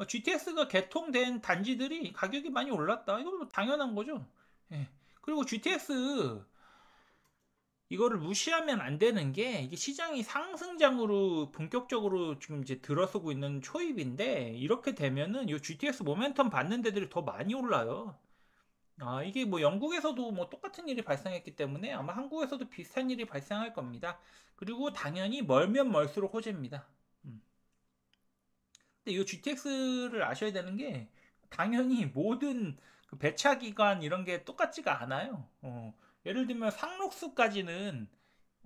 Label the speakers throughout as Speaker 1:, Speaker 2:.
Speaker 1: GTX가 개통된 단지들이 가격이 많이 올랐다. 이거 뭐 당연한 거죠. 예. 그리고 GTX 이거를 무시하면 안 되는 게, 이게 시장이 상승장으로 본격적으로 지금 이제 들어서고 있는 초입인데, 이렇게 되면은 이 GTX 모멘텀 받는 데들이 더 많이 올라요. 이게 뭐 영국에서도 뭐 똑같은 일이 발생했기 때문에 아마 한국에서도 비슷한 일이 발생할 겁니다. 그리고 당연히 멀면 멀수록 호재입니다. 음. 근데 이 GTX를 아셔야 되는 게, 당연히 모든 그 배차 기간 이런 게 똑같지가 않아요. 예를 들면 상록수까지는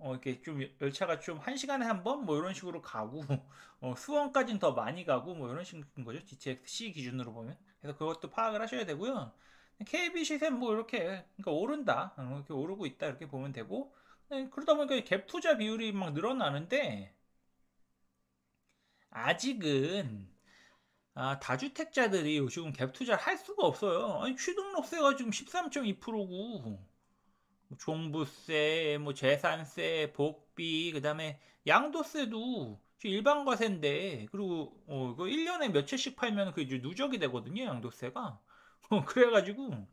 Speaker 1: 이렇게 좀 열차가 좀 한 시간에 한 번 뭐 이런 식으로 가고, 수원까지는 더 많이 가고 뭐 이런 식인 거죠. GTX-C 기준으로 보면. 그래서 그것도 파악을 하셔야 되고요. KB 시세 뭐 이렇게 그러니까 오른다, 이렇게 오르고 있다 이렇게 보면 되고, 그러다 보니까 갭 투자 비율이 막 늘어나는데, 아직은 다주택자들이 요즘 갭 투자를 할 수가 없어요. 아니, 취등록세가 지금 13.2%고, 종부세, 뭐 재산세, 복비, 그다음에 양도세도 일반과세인데, 그리고 그 1년에 몇 채씩 팔면 그 이제 누적이 되거든요, 양도세가. 그래가지고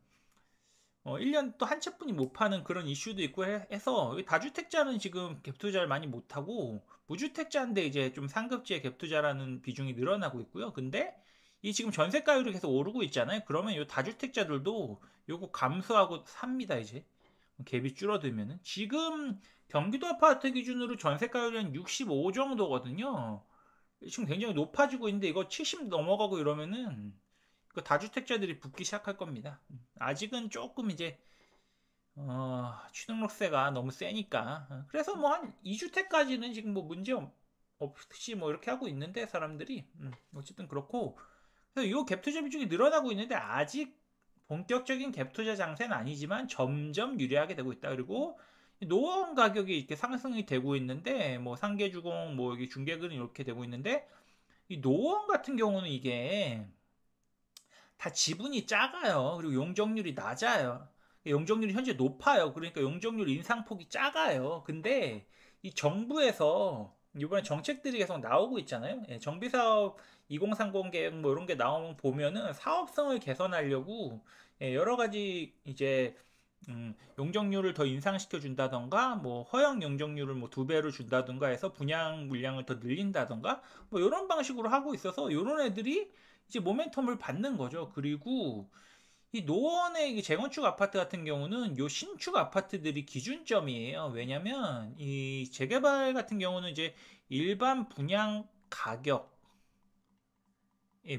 Speaker 1: 1년 또 한 채뿐이 못 파는 그런 이슈도 있고 해서 다주택자는 지금 갭 투자를 많이 못 하고, 무주택자인데 이제 좀 상급지의 갭 투자라는 비중이 늘어나고 있고요. 근데 이 지금 전세가율이 계속 오르고 있잖아요. 그러면 이 다주택자들도 요거 감수하고 삽니다, 이제. 갭이 줄어들면은. 지금 경기도 아파트 기준으로 전세가율이 한 65 정도거든요. 지금 굉장히 높아지고 있는데, 이거 70 넘어가고 이러면은 그 다주택자들이 붙기 시작할 겁니다. 아직은 조금 이제 취등록세가 너무 세니까. 그래서 뭐 한 2주택까지는 지금 뭐 문제 없이 뭐 이렇게 하고 있는데, 사람들이. 어쨌든 그렇고, 그래서 이 갭 투자 비중이 늘어나고 있는데, 아직 본격적인 갭 투자 장세는 아니지만 점점 유리하게 되고 있다. 그리고 노원 가격이 이렇게 상승이 되고 있는데, 뭐 상계주공, 뭐 여기 중개금이 이렇게 되고 있는데, 이 노원 같은 경우는 이게 다 지분이 작아요. 그리고 용적률이 낮아요. 용적률이 현재 높아요. 그러니까 용적률 인상폭이 작아요. 근데 이 정부에서 이번에 정책들이 계속 나오고 있잖아요. 정비사업 2030 계획 뭐 이런 게 나오면 보면은 사업성을 개선하려고 여러 가지 이제 용적률을 더 인상시켜 준다던가, 뭐 허용 용적률을 뭐 2배로 준다던가 해서 분양 물량을 더 늘린다던가, 뭐 이런 방식으로 하고 있어서 이런 애들이 이제 모멘텀을 받는 거죠. 그리고 이 노원의 이 재건축 아파트 같은 경우는 요 신축 아파트들이 기준점이에요. 왜냐면 이 재개발 같은 경우는 이제 일반 분양 가격,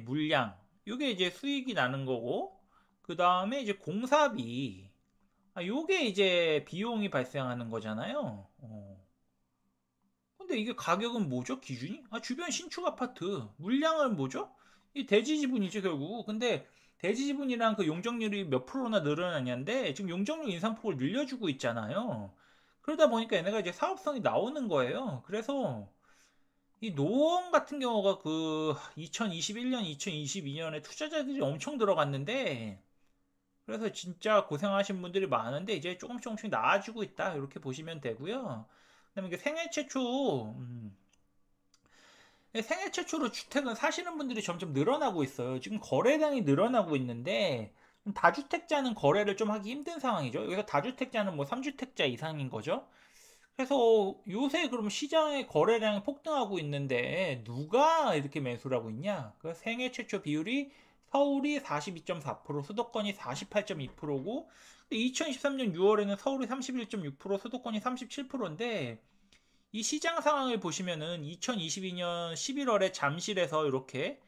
Speaker 1: 물량, 요게 이제 수익이 나는 거고, 그 다음에 이제 공사비, 요게 이제 비용이 발생하는 거잖아요. 근데 이게 가격은 뭐죠? 기준이? 주변 신축 아파트. 물량은 뭐죠? 이 대지 지분이죠, 결국. 근데 대지 지분이랑 그 용적률이 몇 프로나 늘어나냐인데, 지금 용적률 인상폭을 늘려주고 있잖아요. 그러다 보니까 얘네가 이제 사업성이 나오는 거예요. 그래서 이 노원 같은 경우가 그 2021년, 2022년에 투자자들이 엄청 들어갔는데, 그래서 진짜 고생하신 분들이 많은데 이제 조금씩 조금씩 나아지고 있다, 이렇게 보시면 되고요. 그다음에 이게 생애 최초로 주택은 사시는 분들이 점점 늘어나고 있어요. 지금 거래량이 늘어나고 있는데, 다주택자는 거래를 좀 하기 힘든 상황이죠. 여기서 다주택자는 뭐 3주택자 이상인 거죠. 그래서 요새 그럼 시장의 거래량이 폭등하고 있는데 누가 이렇게 매수를 하고 있냐? 그 생애 최초 비율이 서울이 42.4%, 수도권이 48.2%고, 2023년 6월에는 서울이 31.6%, 수도권이 37%인데, 이 시장 상황을 보시면은 2022년 11월에 잠실에서 이렇게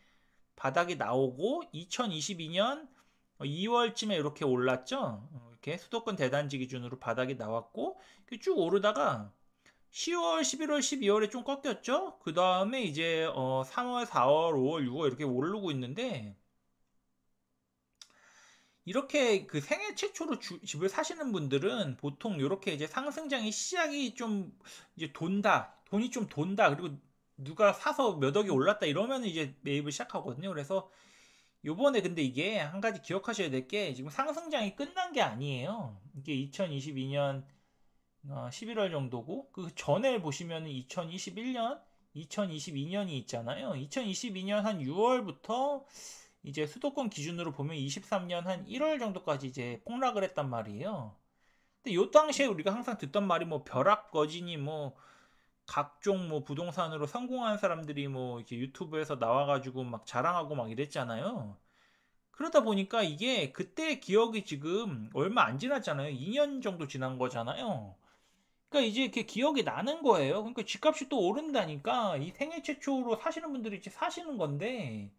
Speaker 1: 바닥이 나오고, 2022년 2월쯤에 이렇게 올랐죠. 이렇게 수도권 대단지 기준으로 바닥이 나왔고, 쭉 오르다가 10월, 11월, 12월에 좀 꺾였죠. 그 다음에 이제 3월, 4월, 5월, 6월 이렇게 오르고 있는데, 이렇게 그 생애 최초로 집을 사시는 분들은 보통 이렇게 이제 상승장이 시작이 좀 이제 돈이 좀 돈다, 그리고 누가 사서 몇 억이 올랐다 이러면 이제 매입을 시작하거든요. 그래서 요번에 근데 이게 한 가지 기억하셔야 될 게, 지금 상승장이 끝난 게 아니에요. 이게 2022년 11월 정도고, 그 전에 보시면 2021년 2022년이 있잖아요. 2022년 한 6월부터 이제 수도권 기준으로 보면 23년 한 1월 정도까지 이제 폭락을 했단 말이에요. 근데 요 당시에 우리가 항상 듣던 말이 뭐 벼락 거지니 뭐 각종 뭐 부동산으로 성공한 사람들이 뭐 이렇게 유튜브에서 나와가지고 막 자랑하고 막 이랬잖아요. 그러다 보니까 이게 그때 기억이 지금 얼마 안 지났잖아요. 2년 정도 지난 거잖아요. 그러니까 이제 이렇게 기억이 나는 거예요. 그러니까 집값이 또 오른다니까 이 생애 최초로 사시는 분들이 이제 사시는 건데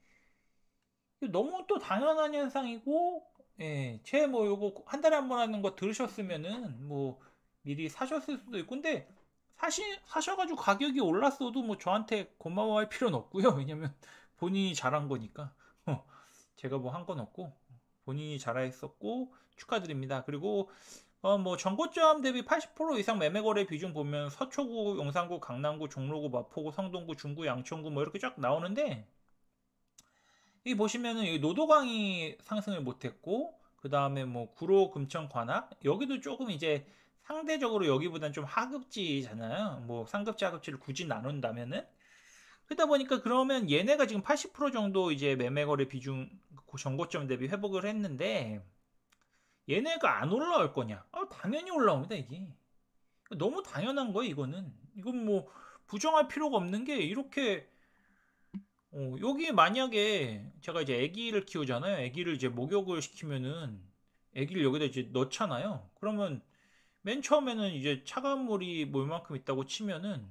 Speaker 1: 너무 또 당연한 현상이고, 예, 제 뭐 요거 한 달에 한 번 하는 거 들으셨으면은 뭐 미리 사셨을 수도 있고, 근데 사셔가지고 가격이 올랐어도 뭐 저한테 고마워할 필요는 없고요. 왜냐면 본인이 잘한 거니까. 제가 뭐 한 건 없고 본인이 잘했었고 축하드립니다. 그리고 뭐 전고점 대비 80% 이상 매매 거래 비중 보면 서초구, 용산구, 강남구, 종로구, 마포구, 성동구, 중구, 양천구 뭐 이렇게 쫙 나오는데 여기 보시면은 여기 노도광이 상승을 못했고 그 다음에 뭐 구로, 금천, 관악 여기도 조금 이제 상대적으로 여기보단 좀 하급지잖아요. 뭐 상급지, 하급지를 굳이 나눈다면은 그러다 보니까 그러면 얘네가 지금 80% 정도 이제 매매 거래 비중 전고점 대비 회복을 했는데 얘네가 안 올라올 거냐? 당연히 올라옵니다, 이게. 너무 당연한 거예요, 이거는. 이건 뭐 부정할 필요가 없는 게 이렇게 여기 만약에 제가 이제 아기를 키우잖아요. 아기를 이제 목욕을 시키면은 아기를 여기다 이제 넣잖아요. 그러면 맨 처음에는 이제 차가운 물이 뭐 이만큼 있다고 치면은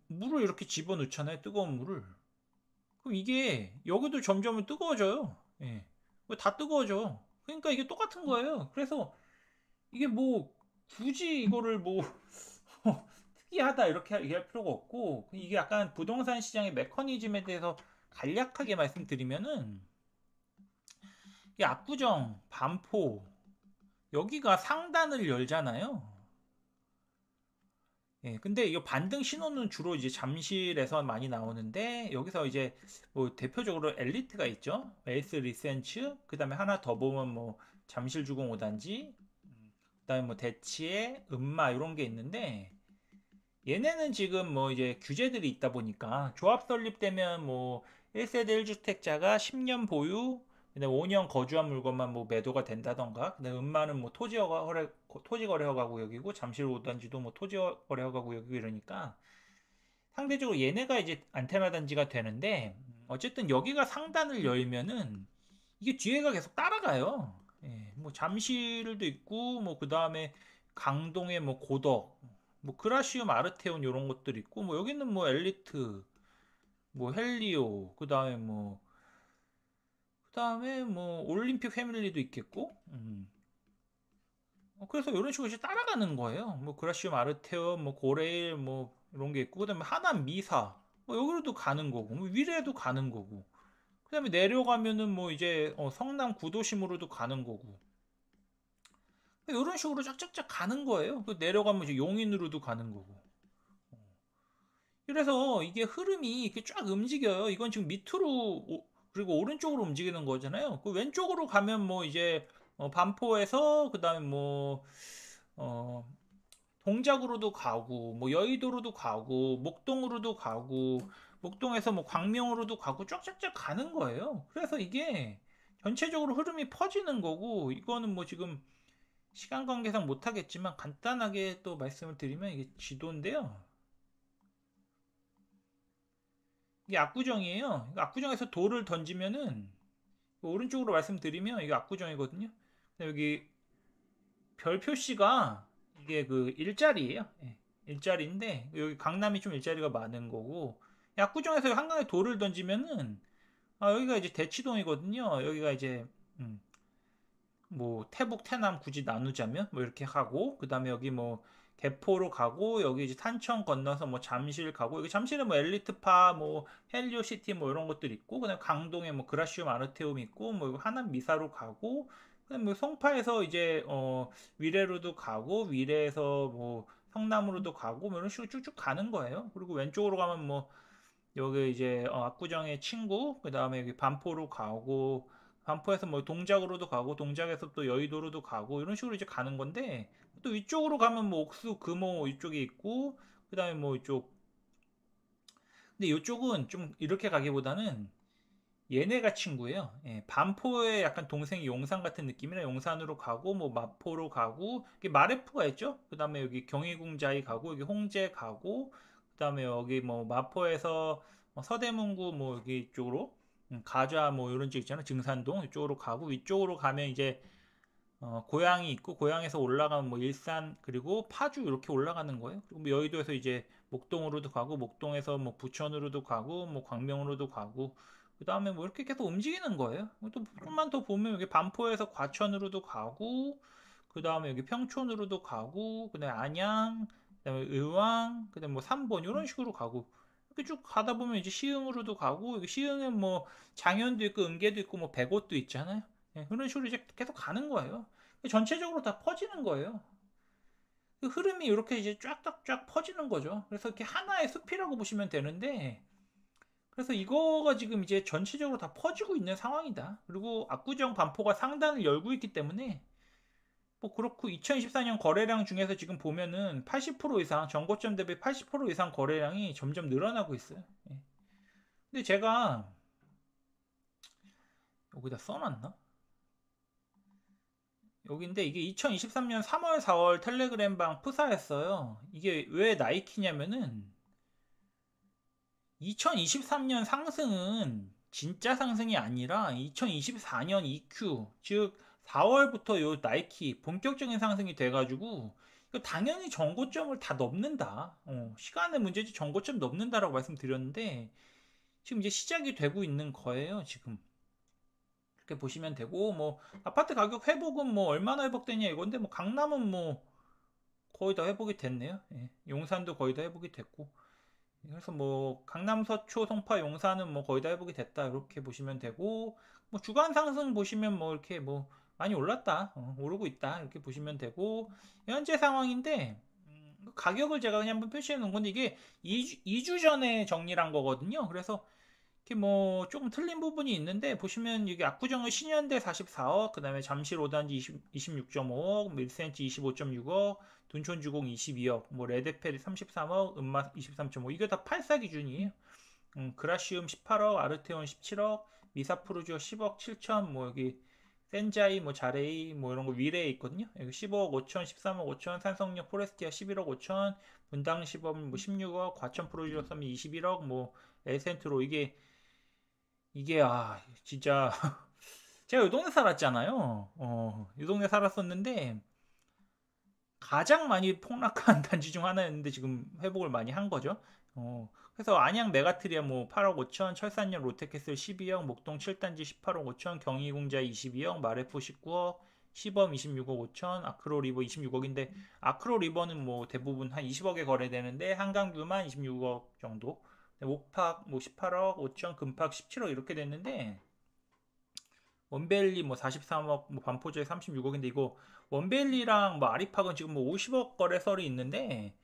Speaker 1: 물을 이렇게 집어 넣잖아요. 뜨거운 물을. 그럼 이게 여기도 점점 뜨거워져요. 예. 다 뜨거워져. 그러니까 이게 똑같은 거예요. 그래서 이게 뭐 굳이 이거를 뭐 특이하다 이렇게 얘기할 필요가 없고 이게 약간 부동산 시장의 메커니즘에 대해서 간략하게 말씀드리면은 이 압구정, 반포 여기가 상단을 열잖아요. 예, 근데 이 반등 신호는 주로 이제 잠실에서 많이 나오는데 여기서 이제 뭐 대표적으로 엘리트가 있죠. 에이스 리센츠, 그다음에 하나 더 보면 뭐 잠실주공 5단지, 그다음에 뭐 대치에 음마 이런 게 있는데 얘네는 지금 뭐 이제 규제들이 있다 보니까 조합 설립되면 뭐 1세대 1주택자가 10년 보유, 그다음에 5년 거주한 물건만 뭐 매도가 된다던가, 그다음에 음마는 뭐 토지 거래 허가 구역이고 잠실 5단지도 뭐 토지 거래 허가 구역이고 이러니까 상대적으로 얘네가 이제 안테나 단지가 되는데 어쨌든 여기가 상단을 열면은 이게 뒤에가 계속 따라가요. 예, 뭐 잠실도 있고 뭐 그 다음에 강동에 뭐 고덕, 뭐 그라시움 아르테온 이런 것들 있고 뭐 여기는 뭐 엘리트, 뭐 헬리오, 그 다음에 뭐 올림픽 패밀리도 있겠고, 그래서 이런 식으로 이제 따라가는 거예요. 뭐 그라시움 아르테온, 뭐 고레일, 뭐 이런 게 있고 그다음에 하남 미사, 뭐 여기로도 가는 거고, 뭐 위례도 가는 거고. 그다음에 내려가면은 뭐 이제 성남 구도심으로도 가는 거고 이런 식으로 쫙쫙쫙 가는 거예요. 그 내려가면 이제 용인으로도 가는 거고. 그래서 이게 흐름이 이렇게 쫙 움직여요. 이건 지금 밑으로 그리고 오른쪽으로 움직이는 거잖아요. 그 왼쪽으로 가면 뭐 이제 반포에서 그다음에 뭐 어, 동작으로도 가고 뭐 여의도로도 가고 목동으로도 가고 목동에서 뭐 광명으로도 가고 쫙쫙쫙 가는 거예요. 그래서 이게 전체적으로 흐름이 퍼지는 거고 이거는 뭐 지금 시간 관계상 못하겠지만 간단하게 또 말씀을 드리면 이게 지도인데요. 이게 압구정이에요. 압구정에서 돌을 던지면은 오른쪽으로 말씀드리면 이게 압구정이거든요. 여기 별 표시가 이게 그 일자리예요. 예, 일자리인데 여기 강남이 좀 일자리가 많은 거고 압구정에서 한강에 돌을 던지면은 여기가 이제 대치동이거든요. 여기가 이제 음, 뭐 태북 태남 굳이 나누자면 뭐 이렇게 하고 그다음에 여기 뭐 개포로 가고 여기 이제 탄천 건너서 뭐 잠실 가고 여기 잠실에 뭐 엘리트파 뭐 헬리오시티 뭐 이런 것들 있고 그다음에 강동에 뭐 그라시움 아르테움 있고 뭐 하남 미사로 가고 그다음에 뭐 송파에서 이제 위례로도 가고 위례에서 뭐 성남으로도 가고 뭐 이런 식으로 쭉쭉 가는 거예요. 그리고 왼쪽으로 가면 뭐 여기 이제 압구정의 친구 그다음에 여기 반포로 가고 반포에서 뭐 동작으로도 가고 동작에서 또 여의도로도 가고 이런 식으로 이제 가는 건데 또 위쪽으로 가면 뭐 옥수 금호 이쪽에 있고 그다음에 뭐 이쪽 근데 이쪽은 좀 이렇게 가기보다는 얘네가 친구예요. 예, 반포의 약간 동생이 용산 같은 느낌이라 용산으로 가고 뭐 마포로 가고 마레프가 있죠. 그 다음에 여기 경희궁자이 가고 여기 홍제 가고 그 다음에 여기 뭐 마포에서 뭐 서대문구 뭐 여기 쪽으로 가좌 뭐 이런 쪽 있잖아. 증산동 이쪽으로 가고 위쪽으로 가면 이제 고양이 있고 고양에서 올라가면 뭐 일산 그리고 파주 이렇게 올라가는 거예요. 그리고 뭐 여의도에서 이제 목동으로도 가고 목동에서 뭐 부천으로도 가고 뭐 광명으로도 가고 그 다음에 뭐 이렇게 계속 움직이는 거예요. 또 조금만 더 보면 여기 반포에서 과천으로도 가고 그 다음에 여기 평촌으로도 가고 그 다음에 안양 그 다음에 의왕 그 다음에 뭐 삼본 이런 식으로 가고 이렇게 쭉 가다 보면 이제 시흥으로도 가고 여기 시흥은 뭐 장현도 있고 은계도 있고 뭐 백옷도 있잖아요. 예, 그런 식으로 이제 계속 가는 거예요. 전체적으로 다 퍼지는 거예요. 그 흐름이 이렇게 이제 쫙쫙쫙 퍼지는 거죠. 그래서 이렇게 하나의 숲이라고 보시면 되는데, 그래서 이거가 지금 이제 전체적으로 다 퍼지고 있는 상황이다. 그리고 압구정 반포가 상단을 열고 있기 때문에, 뭐 그렇고 2024년 거래량 중에서 지금 보면은 80% 이상, 전고점 대비 80% 이상 거래량이 점점 늘어나고 있어요. 예. 근데 제가 여기다 써놨나? 여기인데 이게 2023년 3월 4월 텔레그램방 프사였어요. 이게 왜 나이키냐면은 2023년 상승은 진짜 상승이 아니라 2024년 EQ 즉 4월부터 요 나이키 본격적인 상승이 돼가지고 이거 당연히 전고점을 다 넘는다. 시간의 문제지 전고점 넘는다라고 말씀드렸는데 지금 이제 시작이 되고 있는 거예요. 지금. 이렇게 보시면 되고 뭐 아파트 가격 회복은 뭐 얼마나 회복되냐 이건데 뭐 강남은 뭐 거의 다 회복이 됐네요. 예. 용산도 거의 다 회복이 됐고 그래서 뭐 강남 서초 송파 용산은 뭐 거의 다 회복이 됐다 이렇게 보시면 되고 뭐 주간 상승 보시면 뭐 이렇게 뭐 많이 올랐다 오르고 있다 이렇게 보시면 되고 현재 상황인데 가격을 제가 그냥 한번 표시해 놓은 건데 이게 2주 전에 정리한 거거든요. 그래서 이렇게 뭐 조금 틀린 부분이 있는데 보시면 여기 압구정은 신현대 44억, 그 다음에 잠실 5단지 26.5억, 1cm 25.6억, 둔촌주공 22억, 뭐 레드펠 33억, 은마 23.5 이게 다 8사 기준이에요. 그라시움 18억, 아르테온 17억, 미사프루지오 10억 7천, 뭐 여기 센자이, 뭐 자레이, 뭐 이런 거 위례에 있거든요. 여기 15억 5천, 13억 5천, 산성역 포레스티아 11억 5천, 분당 10억, 뭐 16억, 과천 프로지오 썸이 21억, 뭐 에센트로 이게 진짜 제가 이 동네 살았잖아요. 이 동네 살았었는데 가장 많이 폭락한 단지 중 하나였는데 지금 회복을 많이 한 거죠. 그래서 안양 메가트리아 뭐 8억 5천, 철산역 롯데캐슬 12억, 목동 7단지 18억 5천, 경희궁자 22억, 마레프 19억, 시범 26억 5천, 아크로 리버 26억인데 아크로 리버는 뭐 대부분 한 20억에 거래되는데 한강뷰만 26억 정도. 옥팍 뭐 18억 5천, 금팍 17억 이렇게 됐는데 원벨리 뭐 43억, 뭐 반포제 36억인데 이거 원벨리랑 뭐 아리팍은 지금 뭐 50억 거래설이 있는데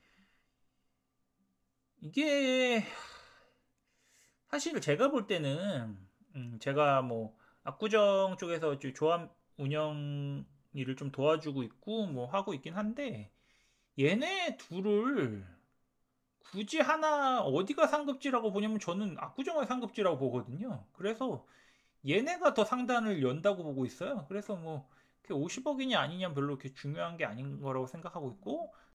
Speaker 1: 이게 사실 제가 볼 때는 제가 뭐 압구정 쪽에서 조합 운영 일을 좀 도와주고 있고 뭐 하고 있긴 한데 얘네 둘을 굳이 하나 어디가 상급지라고 보냐면 저는 압구정을 상급지라고 보거든요. 그래서 얘네가 더 상단을 연다고 보고 있어요. 그래서 뭐 50억이냐 아니냐 별로 그렇게 중요한 게 아닌 거라고 생각하고 있고